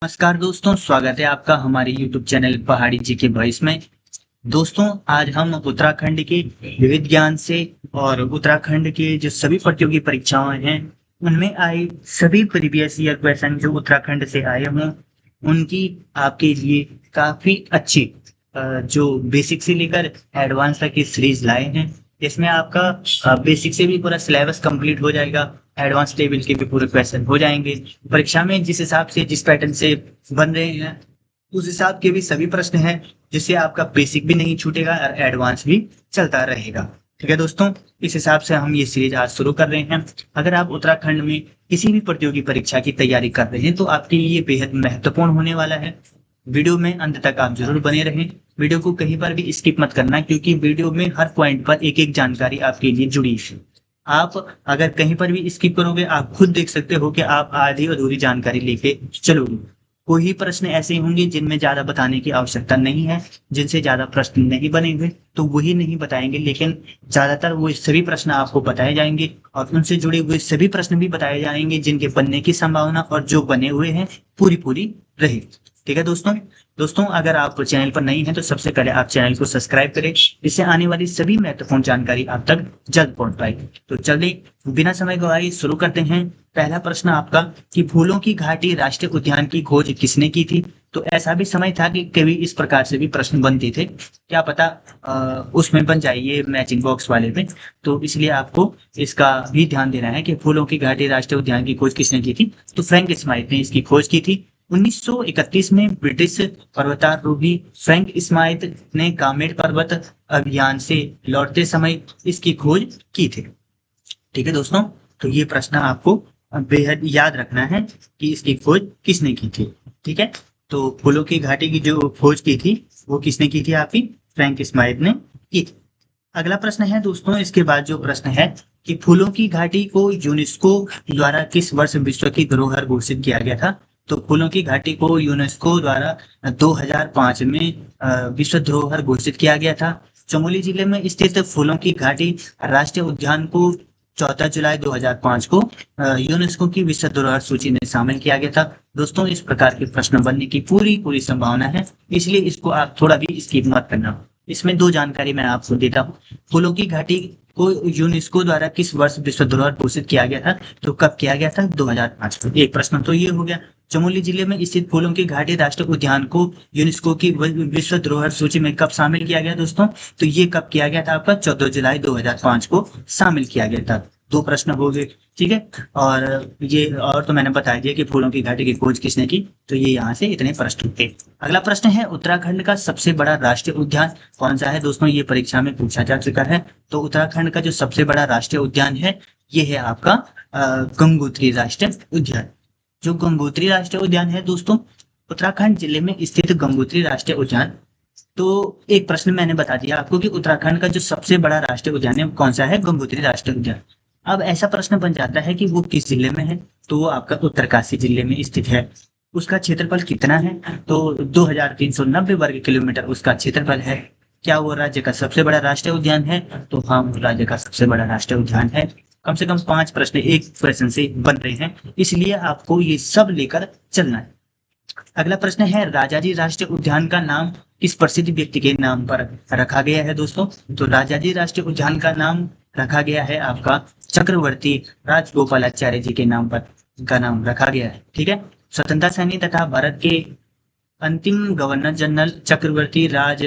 नमस्कार दोस्तों, स्वागत है आपका हमारे YouTube चैनल पहाड़ी जी के वॉइस में। दोस्तों, आज हम उत्तराखंड के विविध ज्ञान से और उत्तराखंड के जो सभी प्रतियोगी परीक्षाएं हैं उनमें आए सभी प्रीवियस ईयर क्वेश्चन जो उत्तराखंड से आए हों उनकी आपके लिए काफी अच्छी जो बेसिक से लेकर एडवांस तक की सीरीज लाए हैं। इसमें आपका बेसिक से भी पूरा सिलेबस कंप्लीट हो जाएगा, एडवांस लेवल के भी पूरे क्वेश्चन हो जाएंगे। परीक्षा में जिस हिसाब से जिस पैटर्न से बन रहे हैं उस हिसाब के भी सभी प्रश्न हैं, जिससे आपका बेसिक भी नहीं छूटेगा और एडवांस भी चलता रहेगा। ठीक है दोस्तों, इस हिसाब से हम ये सीरीज आज शुरू कर रहे हैं। अगर आप उत्तराखंड में किसी भी प्रतियोगी परीक्षा की तैयारी कर रहे हैं तो आपके लिए बेहद महत्वपूर्ण होने वाला है। वीडियो में अंत तक आप जरूर बने रहें, वीडियो को कहीं पर भी स्किप मत करना, क्योंकि वीडियो में हर पॉइंट पर एक एक जानकारी आपके लिए जुड़ी है। आप अगर कहीं पर भी स्किप करोगे आप खुद देख सकते हो कि आप आधी अधूरी जानकारी लेके चलोगे। कोई ही प्रश्न ऐसे होंगे जिनमें ज्यादा बताने की आवश्यकता नहीं है, जिनसे ज्यादा प्रश्न नहीं बनेंगे तो वही नहीं बताएंगे, लेकिन ज्यादातर वो सभी प्रश्न आपको बताए जाएंगे और उनसे जुड़े हुए सभी प्रश्न भी बताए जाएंगे जिनके बनने की संभावना और जो बने हुए हैं पूरी रहे। ठीक है दोस्तों, अगर आप चैनल पर नहीं हैं तो सबसे पहले आप चैनल को सब्सक्राइब करें, जिससे आने वाली सभी महत्वपूर्ण जानकारी आप तक जल्द पहुंच पाए। तो चलिए बिना समय गवाए शुरू करते हैं। पहला प्रश्न आपका कि फूलों की घाटी राष्ट्रीय उद्यान की खोज किसने की थी। तो ऐसा भी समय था कि कभी इस प्रकार से भी प्रश्न बनते थे, क्या पता उसमें बन जाए ये मैचिंग बॉक्स वाले में। तो इसलिए आपको इसका भी ध्यान देना है कि फूलों की घाटी राष्ट्रीय उद्यान की खोज किसने की थी। तो फ्रैंक स्माइथ ने इसकी खोज की थी। 1931 में ब्रिटिश पर्वतारोही फ्रैंक स्माइथ ने कामेट पर्वत अभियान से लौटते समय इसकी खोज की थी। ठीक है दोस्तों, तो ये प्रश्न आपको बेहद याद रखना है कि इसकी खोज किसने की थी। ठीक है, तो फूलों की घाटी की जो खोज की थी वो किसने की थी, आपकी फ्रैंक स्माइथ ने की थी। अगला प्रश्न है दोस्तों, इसके बाद जो प्रश्न है कि फूलों की घाटी को यूनेस्को द्वारा किस वर्ष विश्व की धरोहर घोषित किया गया था। तो फूलों की घाटी को यूनेस्को द्वारा 2005 में विश्व धरोहर घोषित किया गया था। चमोली जिले में स्थित फूलों की घाटी राष्ट्रीय उद्यान को 14 जुलाई 2005 को यूनेस्को की विश्व धरोहर सूची में शामिल किया गया था। दोस्तों, इस प्रकार के प्रश्न बनने की पूरी संभावना है, इसलिए इसको आप थोड़ा भी स्किप मत करना। इसमें दो जानकारी मैं आपको देता हूँ। फूलों की घाटी को यूनेस्को द्वारा किस वर्ष विश्व धरोहर घोषित किया गया था, तो कब किया गया था, 2005 को। एक प्रश्न तो ये हो गया। चमोली जिले में स्थित फूलों की घाटी राष्ट्रीय उद्यान को यूनेस्को की विश्व धरोहर सूची में कब शामिल किया गया दोस्तों, तो ये कब किया गया था, आपका 14 जुलाई 2005 को शामिल किया गया था। दो प्रश्न हो गए। ठीक है, और ये और तो मैंने बता दिया कि फूलों की घाटी की खोज किसने की, तो ये यहाँ से इतने प्रश्न थे। अगला प्रश्न है उत्तराखंड का सबसे बड़ा राष्ट्रीय उद्यान कौन सा है दोस्तों, ये परीक्षा में पूछा जा चुका है। तो उत्तराखंड का जो सबसे बड़ा राष्ट्रीय उद्यान है ये है आपका गंगोत्री राष्ट्रीय उद्यान। जो गंगोत्री राष्ट्रीय उद्यान है दोस्तों, उत्तराखंड जिले में स्थित गंगोत्री राष्ट्रीय उद्यान। तो एक प्रश्न मैंने बता दिया आपको कि उत्तराखंड का जो सबसे बड़ा राष्ट्रीय उद्यान है कौन सा है, गंगोत्री राष्ट्रीय उद्यान। अब ऐसा प्रश्न बन जाता है कि वो किस जिले में है, तो वो आपका उत्तरकाशी जिले में स्थित है। उसका क्षेत्रफल कितना है, तो 2390 वर्ग किलोमीटर उसका क्षेत्रफल है। क्या वो राज्य का सबसे बड़ा राष्ट्रीय उद्यान है, तो हाँ वो राज्य का सबसे बड़ा राष्ट्रीय उद्यान है। कम से कम 5 प्रश्न एक क्वेश्चन से बन रहे हैं, इसलिए आपको ये सब लेकर चलना है। अगला प्रश्न है राजाजी राष्ट्रीय उद्यान का नाम किस प्रसिद्ध व्यक्ति के नाम पर रखा गया है दोस्तों, तो राजाजी राष्ट्रीय उद्यान का नाम रखा गया है आपका चक्रवर्ती राजगोपालाचार्य जी के नाम पर का नाम रखा गया है। ठीक है, स्वतंत्रता सेनानी तथा भारत के अंतिम गवर्नर जनरल चक्रवर्ती राज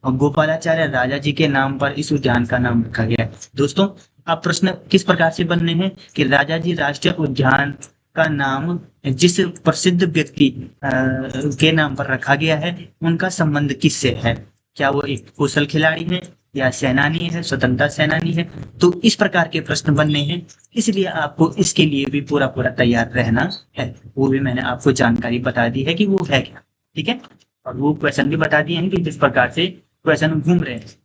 गोपालाचार्य राजा जी के नाम पर इस उद्यान का नाम रखा गया है। दोस्तों, अब प्रश्न किस प्रकार से बनने हैं कि राजाजी राष्ट्रीय उद्यान का नाम जिस प्रसिद्ध व्यक्ति के नाम पर रखा गया है उनका संबंध किससे है, क्या वो एक कुशल खिलाड़ी है या सेनानी है, स्वतंत्रता सेनानी है। तो इस प्रकार के प्रश्न बनने हैं, इसलिए आपको इसके लिए भी पूरा तैयार रहना है। वो भी मैंने आपको जानकारी बता दी है कि वो है क्या। ठीक है, और वो क्वेश्चन भी बता दिए हैं कि किस प्रकार से क्वेश्चन घूम रहे हैं।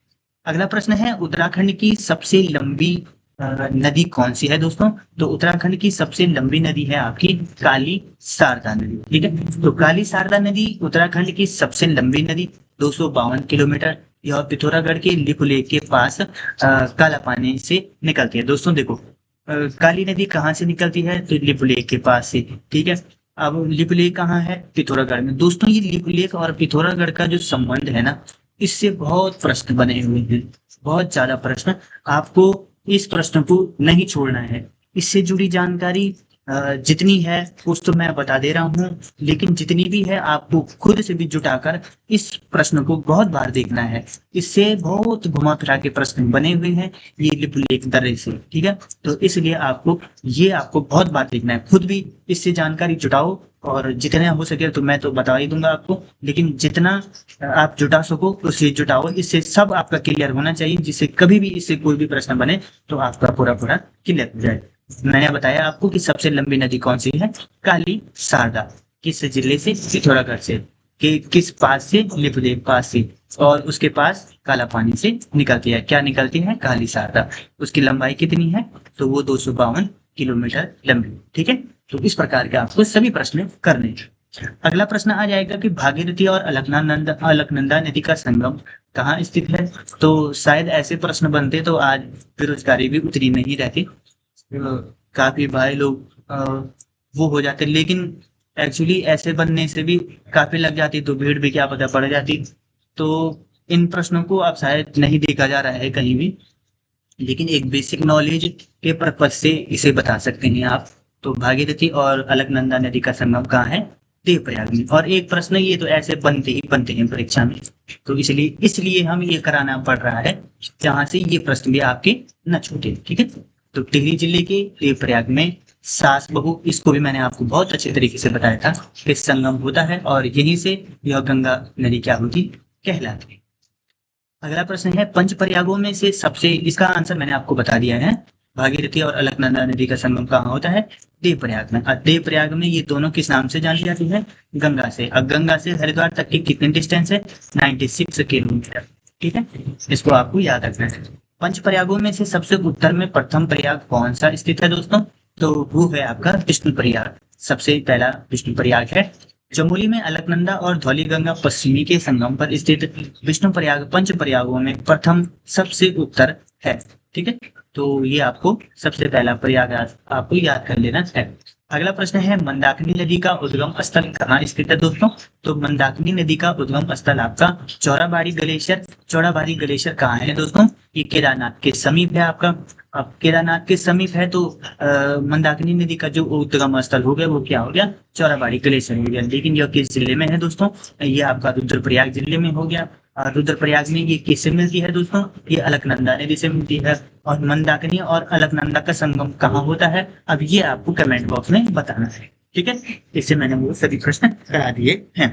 अगला प्रश्न है उत्तराखंड की सबसे लंबी नदी कौन सी है दोस्तों, तो उत्तराखंड की सबसे लंबी नदी है आपकी काली शारदा नदी। ठीक है, तो काली शारदा नदी उत्तराखंड की सबसे लंबी नदी 252 किलोमीटर, यह पिथौरागढ़ के लिपु लेक के पास काला पानी से निकलती है। दोस्तों देखो, काली नदी कहाँ से निकलती है, तो लिपु लेक के पास से। ठीक है, अब लिपुलेख कहाँ है? पिथौरागढ़ में। दोस्तों ये लिपुलेख और पिथौरागढ़ का जो संबंध है ना, इससे बहुत प्रश्न बने हुए हैं, बहुत ज्यादा प्रश्न। आपको इस प्रश्न को नहीं छोड़ना है। इससे जुड़ी जानकारी जितनी है कुछ तो मैं बता दे रहा हूँ, लेकिन जितनी भी है आपको खुद से भी जुटाकर इस प्रश्न को बहुत बार देखना है। इससे बहुत घुमा फिरा के प्रश्न बने हुए हैं ये लिपुलेख दर्रे से, ठीक है। तो इसलिए आपको बहुत बार देखना है, खुद भी इससे जानकारी जुटाओ, और जितना हो सके तो मैं तो बता ही दूंगा आपको, लेकिन जितना आप जुटा सको उससे जुटाओ। इससे सब आपका क्लियर होना चाहिए, जिससे कभी भी इससे कोई भी प्रश्न बने तो आपका पूरा पूरा क्लियर हो जाए। मैंने बताया आपको कि सबसे लंबी नदी कौन सी है? काली शारदा। किस जिले से? पिथौरागढ़ से। किस पास से? लिपुलेख पास से। और उसके पास काला पानी से निकलती है। क्या निकलती है? काली शारदा। उसकी लंबाई कितनी है? तो वो 252 किलोमीटर लंबी, ठीक है। तो इस प्रकार के आपको सभी प्रश्न करने हैं। अगला प्रश्न आ जाएगा कि भागीरथी और अलकनंदा नदी का संगम कहाँ स्थित है? तो शायद ऐसे प्रश्न बनते तो आज बेरोजगारी भी उतनी नहीं रहती। काफी भाई लोग वो हो जाते, लेकिन एक्चुअली ऐसे बनने से भी काफी लग जाती तो भीड़ भी क्या पता पड़ जाती। तो इन प्रश्नों को अब शायद नहीं देखा जा रहा है कहीं भी, लेकिन एक बेसिक नॉलेज के पर्पज से इसे बता सकते हैं आप। तो भागीरथी और अलकनंदा नदी का संगम कहाँ है? देवप्रयाग में। और एक प्रश्न ये तो ऐसे बनते हैं परीक्षा में, तो इसलिए हम ये कराना पड़ रहा है जहां से ये प्रश्न भी आपके न छूटे, ठीक है। तो टिहरी जिले के देवप्रयाग में सास बहू, इसको भी मैंने आपको बहुत अच्छे तरीके से बताया था कि संगम होता है, और यहीं से यह गंगा नदी क्या होती? कहलाती है। अगला प्रश्न है पंच प्रयागों में से सबसे, इसका आंसर मैंने आपको बता दिया है। भागीरथी और अलकनंदा नदी का संगम कहाँ होता है? देवप्रयाग में। और देवप्रयाग में ये दोनों किस नाम से जानी जाती है? गंगा से। अब गंगा से हरिद्वार तक की कितनी डिस्टेंस है? 96 किलोमीटर, ठीक है। इसको आपको याद रखना है। पंच प्रयागों में से सबसे उत्तर में प्रथम प्रयाग कौन सा स्थित है दोस्तों? तो वो है आपका विष्णु प्रयाग। सबसे पहला विष्णु प्रयाग है। चमोली में अलकनंदा और धौलीगंगा पश्चिमी के संगम पर स्थित विष्णु प्रयाग पंच प्रयागों में प्रथम सबसे उत्तर है, ठीक है। तो ये आपको सबसे पहला प्रयागराज आपको याद कर लेना है। अगला प्रश्न है मंदाकिनी नदी का उद्गम स्थल कहाँ स्थित है दोस्तों? तो मंदाकिनी नदी का उद्गम स्थल आपका चौराबाड़ी ग्लेशियर। चौराबाड़ी ग्लेशियर कहाँ है दोस्तों? ये केदारनाथ के समीप है आपका। अब केदारनाथ के समीप है तो मंदाकिनी नदी का जो उद्गम स्थल हो गया वो क्या हो गया? चौराबाड़ी ग्लेशियर हो गया। लेकिन यह किस जिले में है दोस्तों? ये आपका रुद्रप्रयाग जिले में हो गया। रुद्रप्रयाग में ये किससे मिलती है दोस्तों? ये अलकनंदा नदी से मिलती है। और मंदाकिनी और अलकनंदा का संगम कहाँ होता है? अब ये आपको कमेंट बॉक्स में बताना है, ठीक है। इससे मैंने वो सभी प्रश्न करा दिए हैं।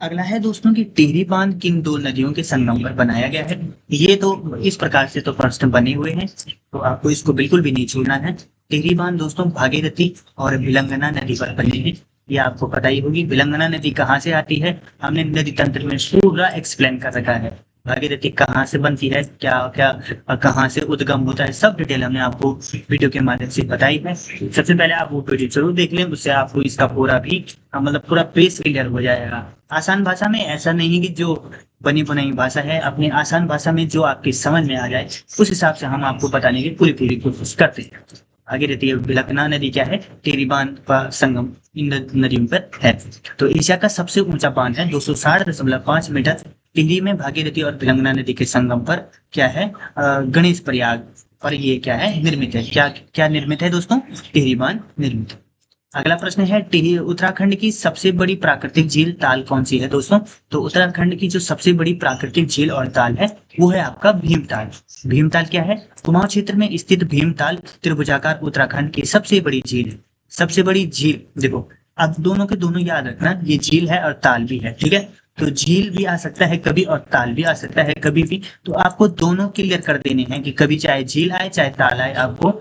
अगला है दोस्तों कि टिहरी बांध किन दो नदियों के संगम पर बनाया गया है? ये तो इस प्रकार से तो प्रश्न बने हुए हैं, तो आपको इसको बिल्कुल भी नहीं छोड़ना है। टिहरी बांध दोस्तों भागीरथी और भिलंगना नदी पर बने हैं। ये आपको पता ही होगी। भिलंगना नदी कहाँ से आती है? हमने नदी तंत्र में पूरा एक्सप्लेन कर रखा है। भागीरथी कहाँ से बनती है, क्या क्या और कहाँ से उद्गम होता है, सब डिटेल हमने आपको वीडियो के माध्यम से बताई है। सबसे पहले आप वो वीडियो जरूर देख लें, उससे आपको इसका पूरा भी मतलब पूरा पेज क्लियर हो जाएगा। आसान भाषा में, ऐसा नहीं कि जो बनी बनाई भाषा है, अपनी आसान भाषा में जो आपकी समझ में आ जाए उस हिसाब से हम आपको बताने की पूरी पूरी कोशिश करते हैं। आगे रहती है भिलंगना नदी क्या है? टिहरी बांध का संगम इन नदियों पर है। तो एशिया का सबसे ऊंचा बांध है 260.5 मीटर। टिहरी में भागीरथी और भिलंगना नदी के संगम पर क्या है? गणेश प्रयाग पर ये क्या है? निर्मित है। क्या क्या निर्मित है दोस्तों? टिहरी बांध निर्मित है। अगला प्रश्न है टिहरी उत्तराखंड की सबसे बड़ी प्राकृतिक झील ताल कौन सी है दोस्तों? तो उत्तराखंड की जो सबसे बड़ी प्राकृतिक झील और ताल है वो है आपका भीमताल। भीमताल क्या है? कुमाऊं क्षेत्र में स्थित भीमताल त्रिभुजाकार उत्तराखंड की सबसे बड़ी झील है। सबसे बड़ी झील देखो, अब दोनों के दोनों याद रखना, ये झील है और ताल भी है, ठीक है। तो झील भी आ सकता है कभी और ताल भी आ सकता है कभी भी, तो आपको दोनों क्लियर कर देने हैं कि कभी चाहे झील आए चाहे ताल आए, आपको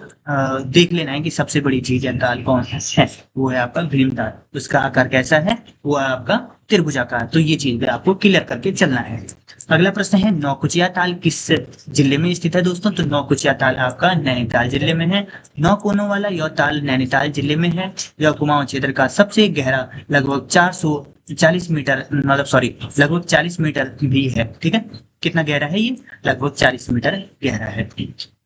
देख लेना है कि सबसे बड़ी झील या ताल कौन है। वो है आपका भीमताल। उसका आकार कैसा है? वो है आपका त्रिभुजाकार। तो ये चीज भी आपको क्लियर करके चलना है। अगला प्रश्न है नौकुचिया ताल किस जिले में स्थित है दोस्तों? तो नौकुचिया ताल आपका नैनीताल जिले में है। 9 कोनों वाला यह ताल नैनीताल जिले में है। यह कुमाऊं क्षेत्र का सबसे गहरा लगभग 440 मीटर लगभग 40 मीटर भी है, ठीक है। कितना गहरा है ये? लगभग 40 मीटर गहरा है।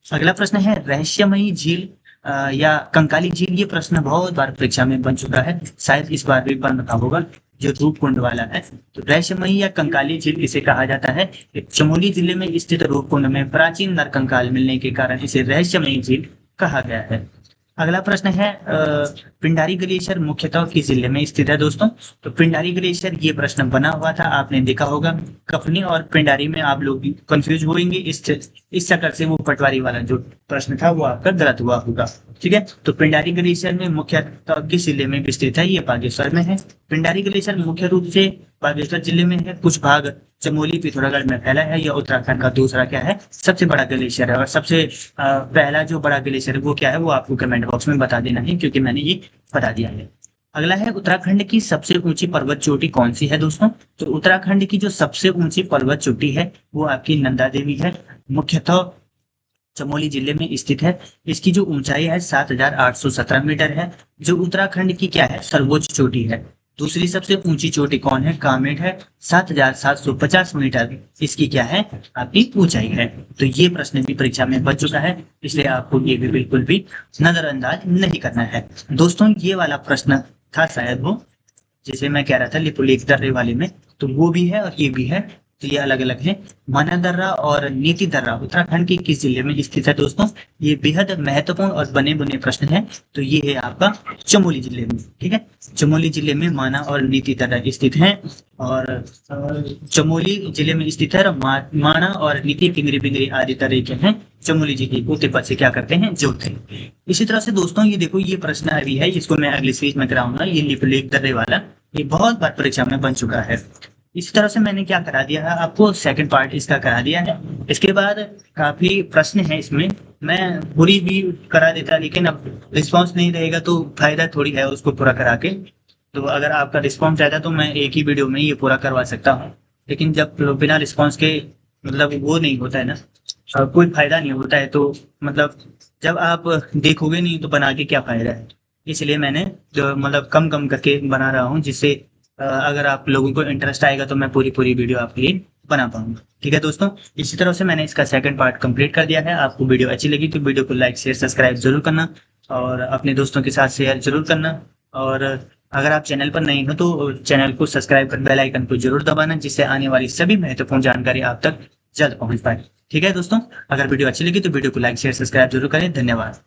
अगला प्रश्न है रहस्यमयी झील या कंकाली झील, ये प्रश्न बहुत बार परीक्षा में बन चुका है, शायद इस बार भी बन रहा होगा, जो रूपकुंड वाला है। तो रहस्यमयी या कंकाली झील इसे कहा जाता है। चमोली जिले में स्थित रूपकुंड में प्राचीन नर कंकाल मिलने के कारण इसे रहस्यमयी झील कहा गया है। अगला प्रश्न है पिंडारी ग्लेशियर मुख्यतः किस जिले में स्थित है दोस्तों? तो पिंडारी ग्लेशियर, ये प्रश्न बना हुआ था, आपने देखा होगा। कफनी और पिंडारी में आप लोग कंफ्यूज होंगे, इस चक्कर से वो पटवारी वाला जो प्रश्न था वो आपका गलत हुआ होगा। ठीक है, तो पिंडारी ग्लेशियर में मुख्यतः किस जिले में स्थित है? ये बागेश्वर में है। पिंडारी ग्लेशियर मुख्य रूप से बागेश्वर जिले में है, कुछ भाग चमोली पिथौरागढ़ में फैला है। यह उत्तराखंड का दूसरा क्या है, सबसे बड़ा ग्लेशियर है। और सबसे पहला जो बड़ा ग्लेशियर है वो क्या है, वो आपको कमेंट बॉक्स में बता देना है, क्योंकि मैंने ये बता दिया है। अगला है उत्तराखंड की सबसे ऊंची पर्वत चोटी कौन सी है दोस्तों? तो उत्तराखंड की जो सबसे ऊंची पर्वत चोटी है वो आपकी नंदा देवी है, मुख्यतः चमोली जिले में स्थित है। इसकी जो ऊंचाई है 7,817 मीटर है, जो उत्तराखंड की क्या है, सर्वोच्च चोटी है। दूसरी सबसे ऊंची चोटी कौन है? कामेट है, 7,750 मीटर इसकी क्या है, आपकी ऊंचाई है। तो ये प्रश्न भी परीक्षा में बच चुका है, इसलिए आपको ये भी बिल्कुल भी नजरअंदाज नहीं करना है दोस्तों। ये वाला प्रश्न था शायद वो, जैसे मैं कह रहा था लिपुलेख दर्रे वाले में, तो वो भी है और ये भी है, तो ये अलग अलग है। माना दर्रा और नीति दर्रा उत्तराखंड के किस जिले में स्थित है दोस्तों? ये बेहद महत्वपूर्ण और बने बुने प्रश्न है, तो ये है आपका चमोली जिले में। ठीक है, चमोली जिले में माना और नीति दर्रा स्थित है, और चमोली जिले में स्थित है। माना और नीति पिंगरी पिंगरी आदि तरह के हैं, चमोली जिले को तिब्बत से क्या करते हैं, जोड़ते हैं। इसी तरह से दोस्तों ये देखो, ये प्रश्न अभी है, इसको मैं अगली स्पीच में कराऊंगा। ये लिपुलेख दर्रे वाला ये बहुत बार परीक्षा में बन चुका है। इसी तरह से मैंने क्या करा दिया है आपको, सेकंड पार्ट इसका करा दिया है। इसके बाद काफी प्रश्न है इसमें, मैं पूरी भी करा देता, लेकिन अब रिस्पांस नहीं रहेगा तो फायदा थोड़ी है उसको पूरा करा के। तो अगर आपका रिस्पांस रहता तो मैं एक ही वीडियो में ये पूरा करवा सकता हूँ, लेकिन जब बिना रिस्पांस के मतलब वो नहीं होता है ना, कोई फायदा नहीं होता है, तो मतलब जब आप देखोगे नहीं तो बना के क्या फायदा है। इसलिए मैंने जो मतलब कम कम करके बना रहा हूँ, जिससे अगर आप लोगों को इंटरेस्ट आएगा तो मैं पूरी वीडियो आपके लिए बना पाऊंगा। ठीक है दोस्तों, इसी तरह से मैंने इसका सेकंड पार्ट कंप्लीट कर दिया है। आपको वीडियो अच्छी लगी तो वीडियो को लाइक शेयर सब्सक्राइब जरूर करना, और अपने दोस्तों के साथ शेयर जरूर करना। और अगर आप चैनल पर नहीं हो तो चैनल को सब्सक्राइब कर बेल आइकन को जरूर दबाना, जिससे आने वाली सभी महत्वपूर्ण जानकारी आप तक जल्द पहुंच पाए। ठीक है दोस्तों, अगर वीडियो अच्छी लगी तो वीडियो को लाइक शेयर सब्सक्राइब जरूर करें। धन्यवाद।